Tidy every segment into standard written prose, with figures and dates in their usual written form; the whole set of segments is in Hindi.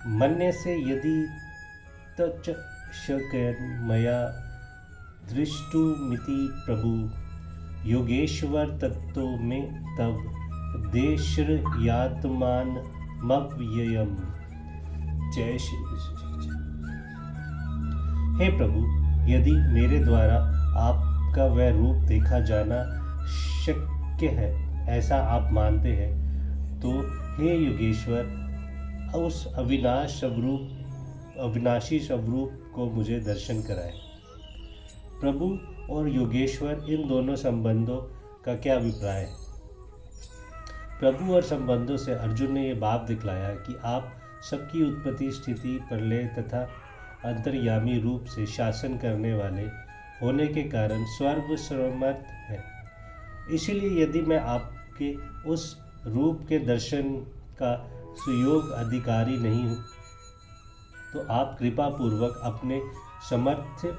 मन्यसे यदि तच्च शक्यं मया दृष्टुमिति प्रभु योगेश्वर तत्तो मे तव देशयात्मानमव्ययम्। जय श्री कृष्ण। हे प्रभु, यदि मेरे द्वारा आपका वह रूप देखा जाना शक्य है ऐसा आप मानते हैं, तो हे योगेश्वर उस अविनाशी स्वरूप को मुझे दर्शन कराएं। प्रभु और योगेश्वर इन दोनों संबंधों का क्या अभिप्राय है? प्रभु और संबंधों से अर्जुन ने यह भाव दिखलाया कि आप सबकी उत्पत्ति, स्थिति, प्रलय तथा अंतर्यामी रूप से शासन करने वाले होने के कारण सर्वसमर्थ है। इसलिए यदि मैं आपके उस रूप के दर्शन का सुयोग अधिकारी नहीं हूँ, तो आप कृपा पूर्वक अपने सामर्थ्य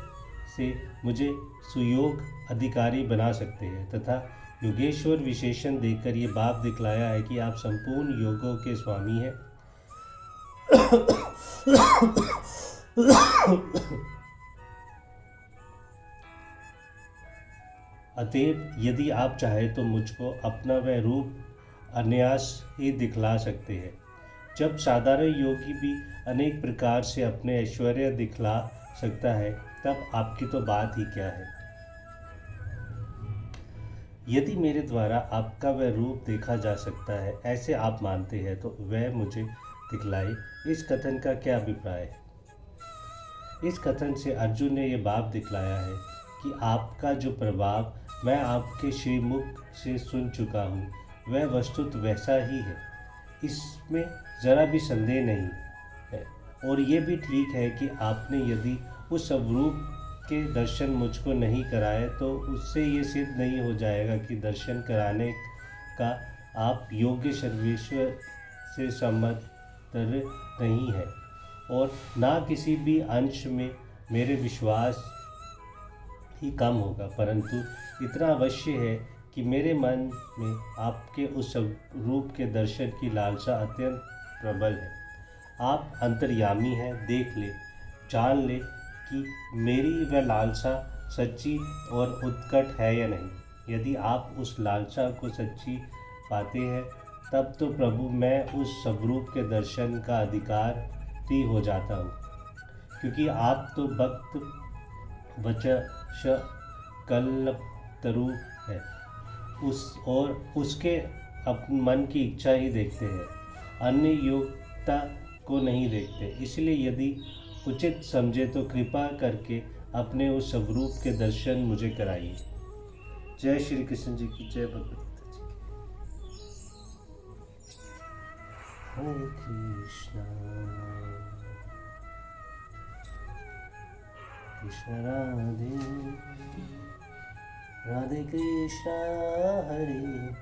से मुझे सुयोग अधिकारी बना सकते हैं तथा योगेश्वर विशेषण देकर ये भाव दिखलाया है कि आप संपूर्ण योगों के स्वामी हैं। अतएव यदि आप चाहें तो मुझको अपना वह रूप अनायास ही दिखला सकते हैं। जब साधारण योगी भी अनेक प्रकार से अपने ऐश्वर्य दिखला सकता है, तब आपकी तो बात ही क्या है। यदि मेरे द्वारा आपका वह रूप देखा जा सकता है ऐसे आप मानते हैं, तो वह मुझे दिखलाए। इस कथन का क्या अभिप्राय है? इस कथन से अर्जुन ने यह भाव दिखलाया है कि आपका जो प्रभाव मैं आपके श्रीमुख से सुन चुका हूँ, वह वस्तुत वैसा ही है, इसमें ज़रा भी संदेह नहीं है। और ये भी ठीक है कि आपने यदि उस स्वरूप के दर्शन मुझको नहीं कराए, तो उससे ये सिद्ध नहीं हो जाएगा कि दर्शन कराने का आप योग्य सर्वेश्वर से सम्मत नहीं है, और ना किसी भी अंश में मेरे विश्वास ही कम होगा। परंतु इतना अवश्य है कि मेरे मन में आपके उस रूप के दर्शन की लालसा अत्यंत प्रबल है। आप अंतर्यामी हैं, देख ले, जान ले कि मेरी वह लालसा सच्ची और उत्कट है या नहीं। यदि आप उस लालसा को सच्ची पाते हैं, तब तो प्रभु मैं उस स्वरूप के दर्शन का अधिकारी हो जाता हूँ, क्योंकि आप तो भक्त वचश कल्पतरु है, उसके अपने मन की इच्छा ही देखते हैं, अन्य योग्यता को नहीं देखते। इसलिए यदि उचित समझे तो कृपा करके अपने उस स्वरूप के दर्शन मुझे कराइए। जय श्री कृष्ण जी की जय। भगवत हरे कृष्णा कृष्ण राधे राधे कृष्णा हरे